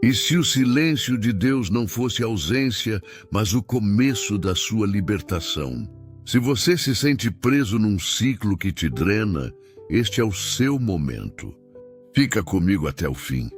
E se o silêncio de Deus não fosse ausência, mas o começo da sua libertação? Se você se sente preso num ciclo que te drena, este é o seu momento. Fica comigo até o fim,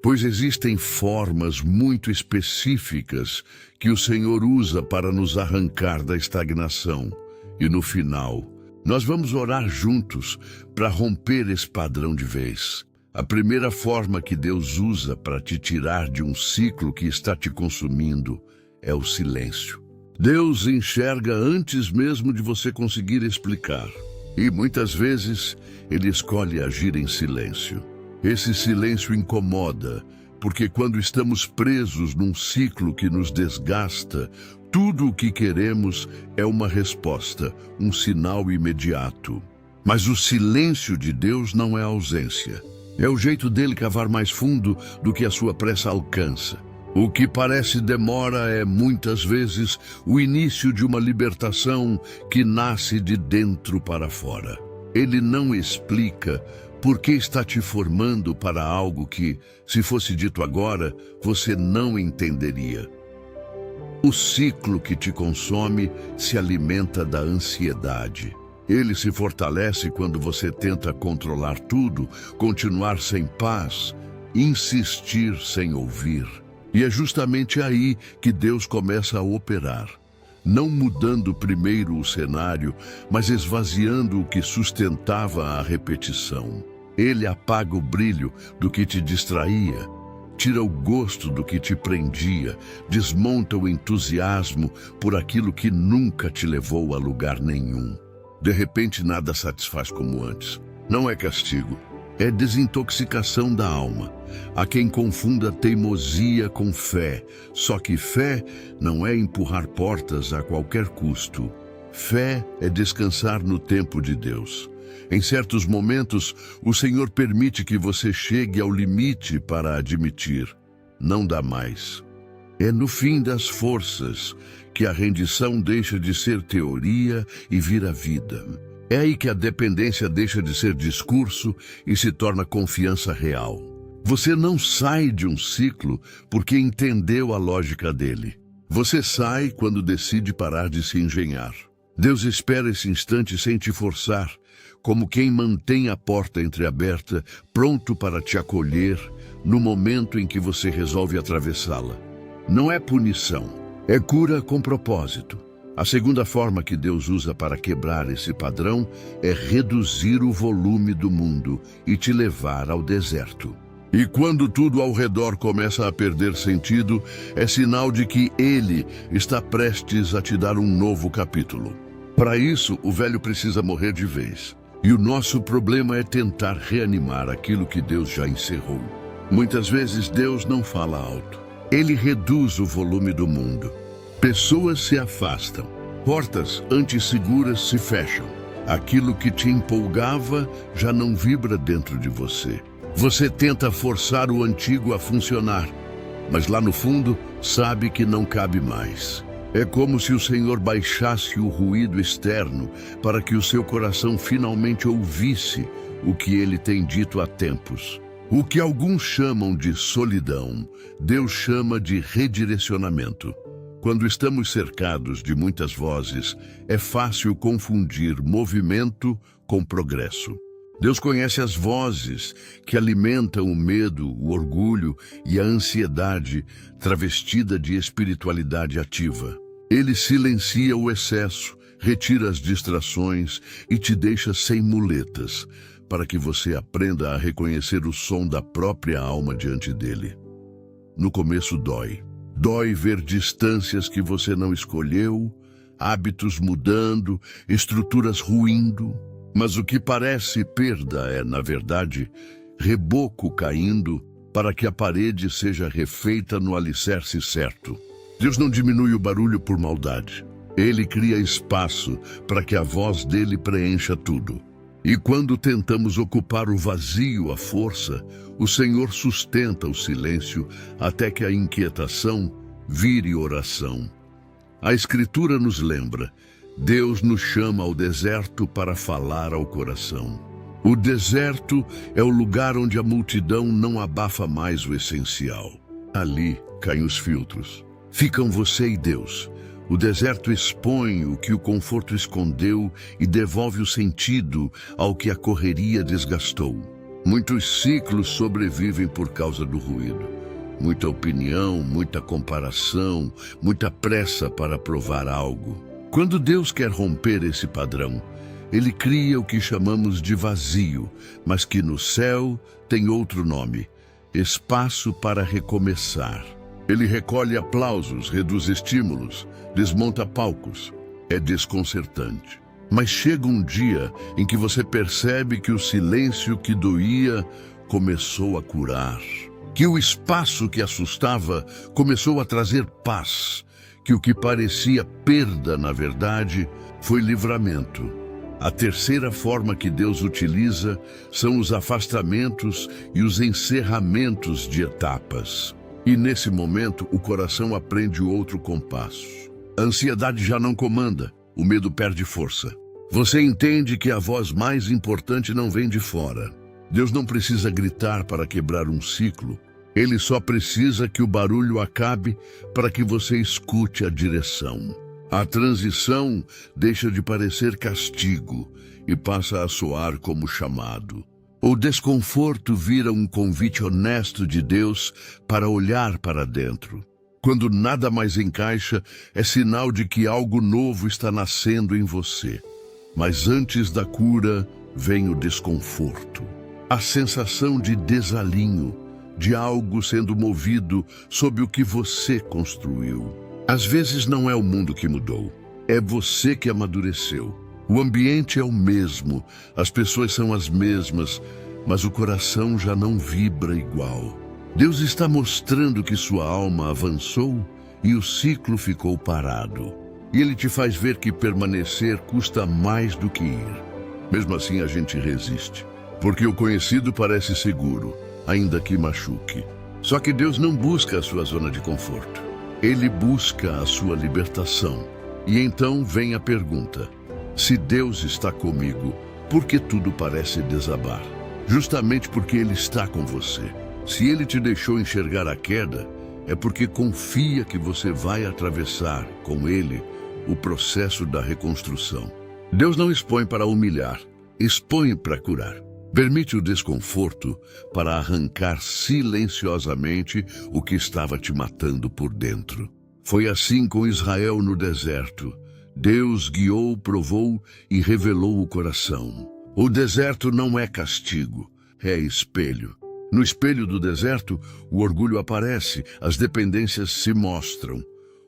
pois existem formas muito específicas que o Senhor usa para nos arrancar da estagnação. E no final, nós vamos orar juntos para romper esse padrão de vez. A primeira forma que Deus usa para te tirar de um ciclo que está te consumindo é o silêncio. Deus enxerga antes mesmo de você conseguir explicar. E muitas vezes Ele escolhe agir em silêncio. Esse silêncio incomoda, porque quando estamos presos num ciclo que nos desgasta, tudo o que queremos é uma resposta, um sinal imediato. Mas o silêncio de Deus não é ausência. É o jeito dele cavar mais fundo do que a sua pressa alcança. O que parece demora é, muitas vezes, o início de uma libertação que nasce de dentro para fora. Ele não explica por que está te formando para algo que, se fosse dito agora, você não entenderia. O ciclo que te consome se alimenta da ansiedade. Ele se fortalece quando você tenta controlar tudo, continuar sem paz, insistir sem ouvir. E é justamente aí que Deus começa a operar, não mudando primeiro o cenário, mas esvaziando o que sustentava a repetição. Ele apaga o brilho do que te distraía, tira o gosto do que te prendia, desmonta o entusiasmo por aquilo que nunca te levou a lugar nenhum. De repente nada satisfaz como antes. Não é castigo, é desintoxicação da alma. Há quem confunda teimosia com fé, só que fé não é empurrar portas a qualquer custo. Fé é descansar no tempo de Deus. Em certos momentos, o Senhor permite que você chegue ao limite para admitir: não dá mais. É no fim das forças que a rendição deixa de ser teoria e vira vida. É aí que a dependência deixa de ser discurso e se torna confiança real. Você não sai de um ciclo porque entendeu a lógica dele. Você sai quando decide parar de se engenhar. Deus espera esse instante sem te forçar, como quem mantém a porta entreaberta, pronto para te acolher no momento em que você resolve atravessá-la. Não é punição, é cura com propósito. A segunda forma que Deus usa para quebrar esse padrão é reduzir o volume do mundo e te levar ao deserto. E quando tudo ao redor começa a perder sentido, é sinal de que Ele está prestes a te dar um novo capítulo. Para isso, o velho precisa morrer de vez. E o nosso problema é tentar reanimar aquilo que Deus já encerrou. Muitas vezes Deus não fala alto. Ele reduz o volume do mundo. Pessoas se afastam. Portas antisseguras se fecham. Aquilo que te empolgava já não vibra dentro de você. Você tenta forçar o antigo a funcionar, mas lá no fundo sabe que não cabe mais. É como se o Senhor baixasse o ruído externo para que o seu coração finalmente ouvisse o que Ele tem dito há tempos. O que alguns chamam de solidão, Deus chama de redirecionamento. Quando estamos cercados de muitas vozes, é fácil confundir movimento com progresso. Deus conhece as vozes que alimentam o medo, o orgulho e a ansiedade travestida de espiritualidade ativa. Ele silencia o excesso, retira as distrações e te deixa sem muletas, para que você aprenda a reconhecer o som da própria alma diante dele. No começo dói. Dói ver distâncias que você não escolheu, hábitos mudando, estruturas ruindo. Mas o que parece perda é, na verdade, reboco caindo para que a parede seja refeita no alicerce certo. Deus não diminui o barulho por maldade. Ele cria espaço para que a voz dele preencha tudo. E quando tentamos ocupar o vazio à força, o Senhor sustenta o silêncio até que a inquietação vire oração. A Escritura nos lembra: Deus nos chama ao deserto para falar ao coração. O deserto é o lugar onde a multidão não abafa mais o essencial. Ali caem os filtros. Ficam você e Deus. O deserto expõe o que o conforto escondeu e devolve o sentido ao que a correria desgastou. Muitos ciclos sobrevivem por causa do ruído. Muita opinião, muita comparação, muita pressa para provar algo. Quando Deus quer romper esse padrão, Ele cria o que chamamos de vazio, mas que no céu tem outro nome: espaço para recomeçar. Ele recolhe aplausos, reduz estímulos, desmonta palcos. É desconcertante. Mas chega um dia em que você percebe que o silêncio que doía começou a curar. Que o espaço que assustava começou a trazer paz. Que o que parecia perda, na verdade, foi livramento. A terceira forma que Deus utiliza são os afastamentos e os encerramentos de etapas. E nesse momento o coração aprende outro compasso. A ansiedade já não comanda, o medo perde força. Você entende que a voz mais importante não vem de fora. Deus não precisa gritar para quebrar um ciclo. Ele só precisa que o barulho acabe para que você escute a direção. A transição deixa de parecer castigo e passa a soar como chamado. O desconforto vira um convite honesto de Deus para olhar para dentro. Quando nada mais encaixa, é sinal de que algo novo está nascendo em você. Mas antes da cura, vem o desconforto. A sensação de desalinho, de algo sendo movido sob o que você construiu. Às vezes não é o mundo que mudou, é você que amadureceu. O ambiente é o mesmo, as pessoas são as mesmas, mas o coração já não vibra igual. Deus está mostrando que sua alma avançou e o ciclo ficou parado. E Ele te faz ver que permanecer custa mais do que ir. Mesmo assim a gente resiste, porque o conhecido parece seguro, ainda que machuque. Só que Deus não busca a sua zona de conforto. Ele busca a sua libertação. E então vem a pergunta: se Deus está comigo, por que tudo parece desabar? Justamente porque Ele está com você. Se Ele te deixou enxergar a queda, é porque confia que você vai atravessar, com Ele, o processo da reconstrução. Deus não expõe para humilhar, expõe para curar. Permite o desconforto para arrancar silenciosamente o que estava te matando por dentro. Foi assim com Israel no deserto. Deus guiou, provou e revelou o coração. O deserto não é castigo, é espelho. No espelho do deserto, o orgulho aparece, as dependências se mostram,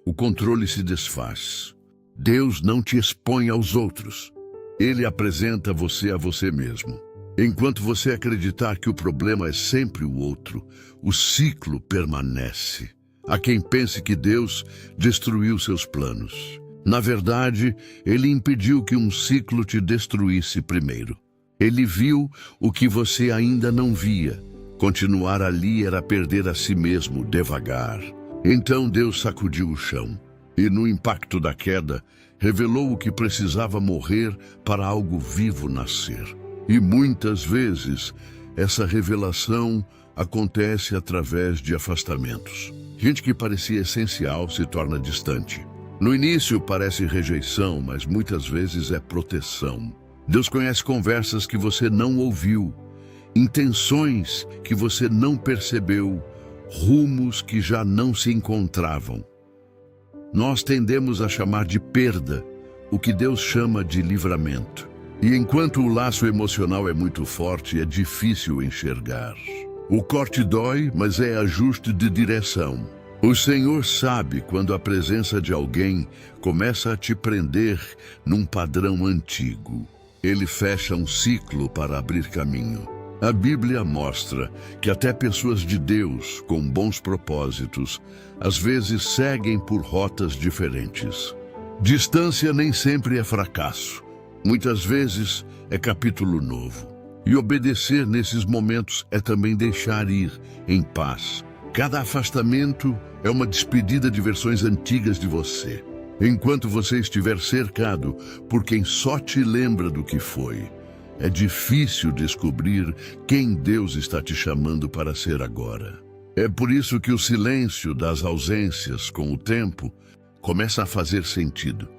o controle se desfaz. Deus não te expõe aos outros. Ele apresenta você a você mesmo. Enquanto você acreditar que o problema é sempre o outro, o ciclo permanece. Há quem pense que Deus destruiu seus planos. Na verdade, Ele impediu que um ciclo te destruísse primeiro. Ele viu o que você ainda não via. Continuar ali era perder a si mesmo devagar. Então Deus sacudiu o chão e, no impacto da queda, revelou o que precisava morrer para algo vivo nascer. E muitas vezes, essa revelação acontece através de afastamentos. Gente que parecia essencial se torna distante. No início parece rejeição, mas muitas vezes é proteção. Deus conhece conversas que você não ouviu, intenções que você não percebeu, rumos que já não se encontravam. Nós tendemos a chamar de perda o que Deus chama de livramento. E enquanto o laço emocional é muito forte, é difícil enxergar. O corte dói, mas é ajuste de direção. O Senhor sabe quando a presença de alguém começa a te prender num padrão antigo. Ele fecha um ciclo para abrir caminho. A Bíblia mostra que até pessoas de Deus, com bons propósitos, às vezes seguem por rotas diferentes. Distância nem sempre é fracasso. Muitas vezes é capítulo novo. E obedecer nesses momentos é também deixar ir em paz. Cada afastamento é uma despedida de versões antigas de você. Enquanto você estiver cercado por quem só te lembra do que foi, é difícil descobrir quem Deus está te chamando para ser agora. É por isso que o silêncio das ausências, com o tempo, começa a fazer sentido.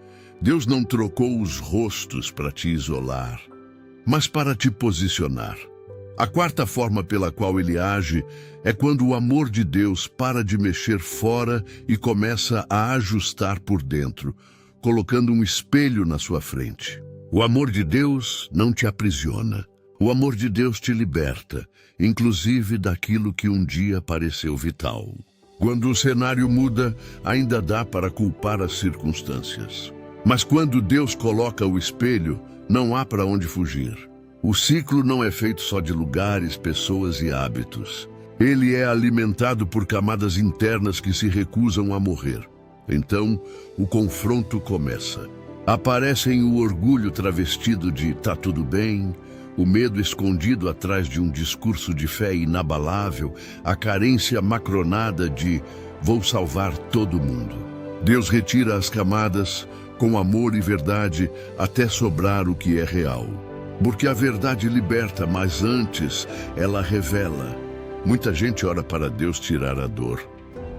Deus não trocou os rostos para te isolar, mas para te posicionar. A quarta forma pela qual ele age é quando o amor de Deus para de mexer fora e começa a ajustar por dentro, colocando um espelho na sua frente. O amor de Deus não te aprisiona. O amor de Deus te liberta, inclusive daquilo que um dia pareceu vital. Quando o cenário muda, ainda dá para culpar as circunstâncias. Mas quando Deus coloca o espelho, não há para onde fugir. O ciclo não é feito só de lugares, pessoas e hábitos. Ele é alimentado por camadas internas que se recusam a morrer. Então, o confronto começa. Aparecem o orgulho travestido de "tá tudo bem", o medo escondido atrás de um discurso de fé inabalável, a carência macronada de "vou salvar todo mundo". Deus retira as camadas com amor e verdade até sobrar o que é real. Porque a verdade liberta, mas antes ela revela. Muita gente ora para Deus tirar a dor.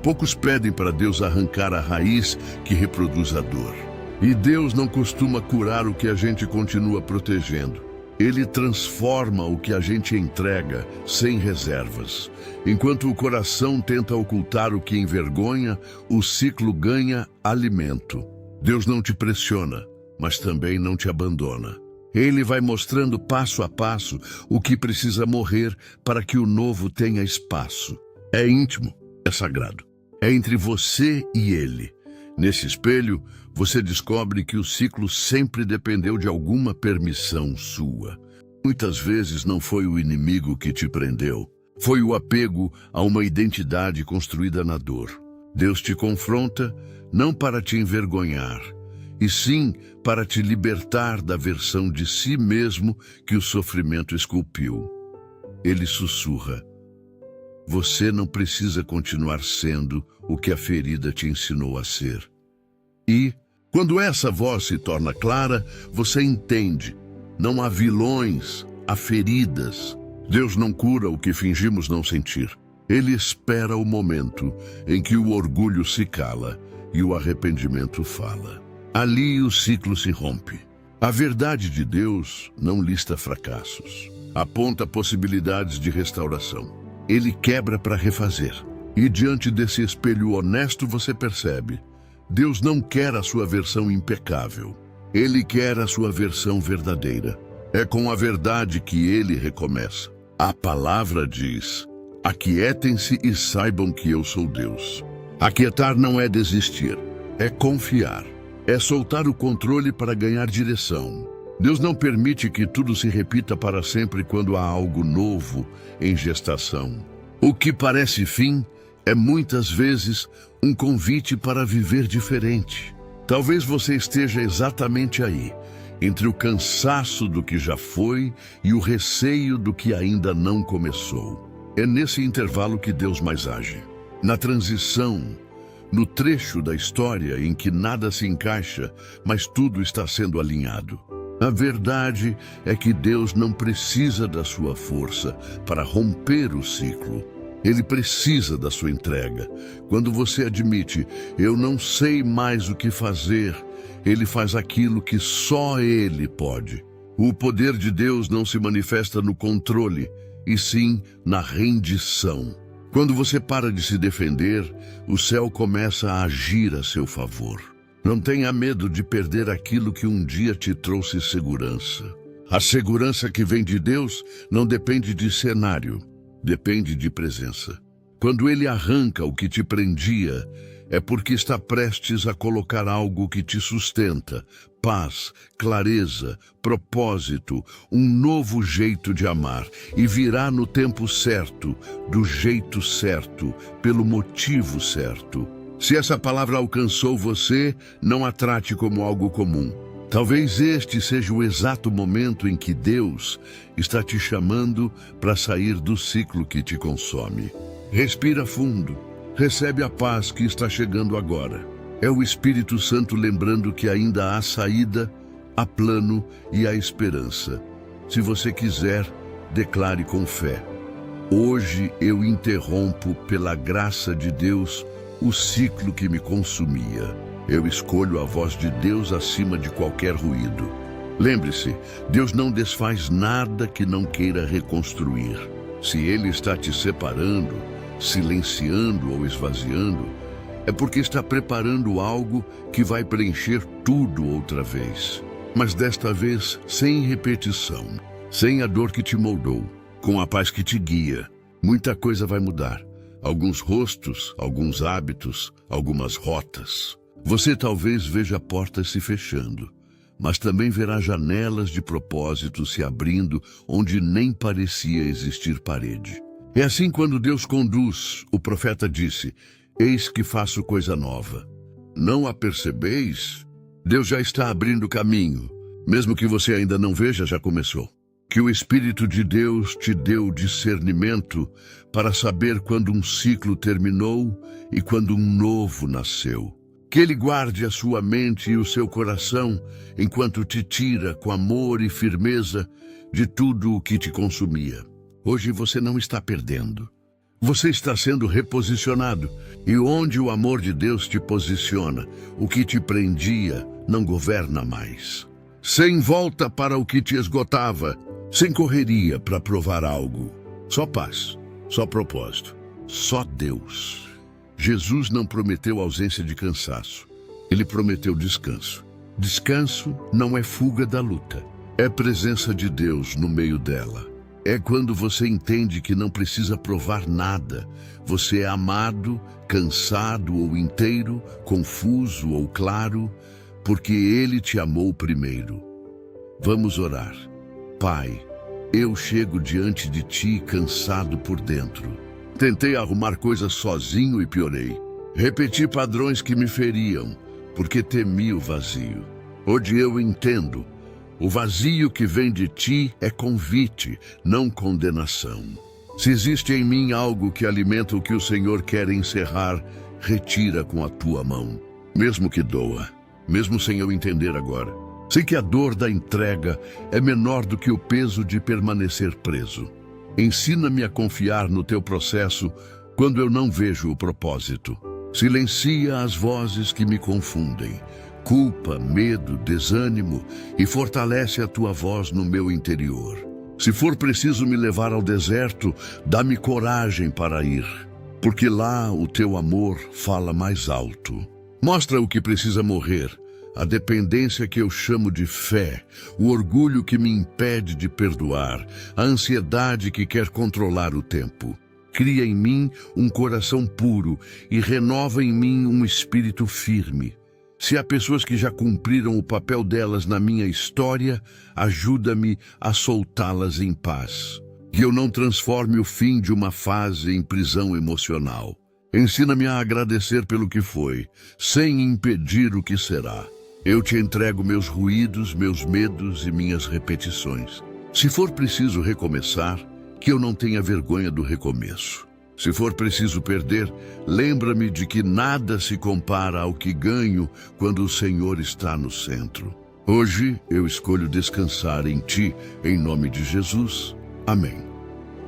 Poucos pedem para Deus arrancar a raiz que reproduz a dor. E Deus não costuma curar o que a gente continua protegendo. Ele transforma o que a gente entrega sem reservas. Enquanto o coração tenta ocultar o que envergonha, o ciclo ganha alimento. Deus não te pressiona, mas também não te abandona. Ele vai mostrando passo a passo o que precisa morrer para que o novo tenha espaço. É íntimo, é sagrado. É entre você e ele. Nesse espelho, você descobre que o ciclo sempre dependeu de alguma permissão sua. Muitas vezes não foi o inimigo que te prendeu. Foi o apego a uma identidade construída na dor. Deus te confronta não para te envergonhar, e sim para te libertar da versão de si mesmo que o sofrimento esculpiu. Ele sussurra: você não precisa continuar sendo o que a ferida te ensinou a ser. E, quando essa voz se torna clara, você entende. Não há vilões, há feridas. Deus não cura o que fingimos não sentir. Ele espera o momento em que o orgulho se cala e o arrependimento fala. Ali o ciclo se rompe. A verdade de Deus não lista fracassos. Aponta possibilidades de restauração. Ele quebra para refazer. E diante desse espelho honesto você percebe: Deus não quer a sua versão impecável. Ele quer a sua versão verdadeira. É com a verdade que ele recomeça. A palavra diz: aquietem-se e saibam que eu sou Deus. Aquietar não é desistir, é confiar. É soltar o controle para ganhar direção. Deus não permite que tudo se repita para sempre quando há algo novo em gestação. O que parece fim é muitas vezes um convite para viver diferente. Talvez você esteja exatamente aí, entre o cansaço do que já foi e o receio do que ainda não começou. É nesse intervalo que Deus mais age. Na transição, no trecho da história em que nada se encaixa, mas tudo está sendo alinhado. A verdade é que Deus não precisa da sua força para romper o ciclo. Ele precisa da sua entrega. Quando você admite: eu não sei mais o que fazer, ele faz aquilo que só ele pode. O poder de Deus não se manifesta no controle, e sim na rendição. Quando você para de se defender, o céu começa a agir a seu favor. Não tenha medo de perder aquilo que um dia te trouxe segurança. A segurança que vem de Deus não depende de cenário, depende de presença. Quando ele arranca o que te prendia, é porque está prestes a colocar algo que te sustenta: paz, clareza, propósito, um novo jeito de amar, e virá no tempo certo, do jeito certo, pelo motivo certo. Se essa palavra alcançou você, não a trate como algo comum. Talvez este seja o exato momento em que Deus está te chamando para sair do ciclo que te consome. Respira fundo. Recebe a paz que está chegando agora. É o Espírito Santo lembrando que ainda há saída, há plano e há esperança. Se você quiser, declare com fé: Hoje eu interrompo, pela graça de Deus, o ciclo que me consumia. Eu escolho a voz de Deus acima de qualquer ruído. Lembre-se, Deus não desfaz nada que não queira reconstruir. Se Ele está te separando, silenciando ou esvaziando, é porque está preparando algo que vai preencher tudo outra vez. Mas desta vez sem repetição, sem a dor que te moldou, com a paz que te guia. Muita coisa vai mudar. Alguns rostos, alguns hábitos, algumas rotas. Você talvez veja portas se fechando, mas também verá janelas de propósito se abrindo onde nem parecia existir parede. É assim quando Deus conduz. O profeta disse: eis que faço coisa nova. Não a percebeis? Deus já está abrindo caminho. Mesmo que você ainda não veja, já começou. Que o Espírito de Deus te deu discernimento para saber quando um ciclo terminou e quando um novo nasceu. Que Ele guarde a sua mente e o seu coração enquanto te tira com amor e firmeza de tudo o que te consumia. Hoje você não está perdendo. Você está sendo reposicionado. E onde o amor de Deus te posiciona, o que te prendia não governa mais. Sem volta para o que te esgotava, sem correria para provar algo. Só paz, só propósito, só Deus. Jesus não prometeu ausência de cansaço. Ele prometeu descanso. Descanso não é fuga da luta. É presença de Deus no meio dela. É quando você entende que não precisa provar nada. Você é amado, cansado ou inteiro, confuso ou claro, porque Ele te amou primeiro. Vamos orar. Pai, eu chego diante de Ti cansado por dentro. Tentei arrumar coisas sozinho e piorei. Repeti padrões que me feriam, porque temi o vazio. Hoje eu entendo. O vazio que vem de Ti é convite, não condenação. Se existe em mim algo que alimenta o que o Senhor quer encerrar, retira com a Tua mão. Mesmo que doa, mesmo sem eu entender agora. Sei que a dor da entrega é menor do que o peso de permanecer preso. Ensina-me a confiar no Teu processo quando eu não vejo o propósito. Silencia as vozes que me confundem. Culpa, medo, desânimo, e fortalece a Tua voz no meu interior. Se for preciso me levar ao deserto, dá-me coragem para ir, porque lá o Teu amor fala mais alto. Mostra o que precisa morrer, a dependência que eu chamo de fé, o orgulho que me impede de perdoar, a ansiedade que quer controlar o tempo. Cria em mim um coração puro e renova em mim um espírito firme. Se há pessoas que já cumpriram o papel delas na minha história, ajuda-me a soltá-las em paz. Que eu não transforme o fim de uma fase em prisão emocional. Ensina-me a agradecer pelo que foi, sem impedir o que será. Eu te entrego meus ruídos, meus medos e minhas repetições. Se for preciso recomeçar, que eu não tenha vergonha do recomeço. Se for preciso perder, lembra-me de que nada se compara ao que ganho quando o Senhor está no centro. Hoje eu escolho descansar em Ti, em nome de Jesus. Amém.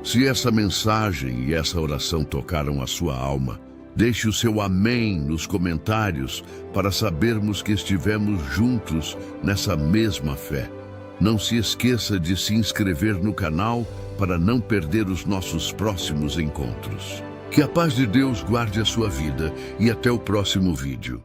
Se essa mensagem e essa oração tocaram a sua alma, deixe o seu amém nos comentários para sabermos que estivemos juntos nessa mesma fé. Não se esqueça de se inscrever no canal para não perder os nossos próximos encontros. Que a paz de Deus guarde a sua vida e até o próximo vídeo.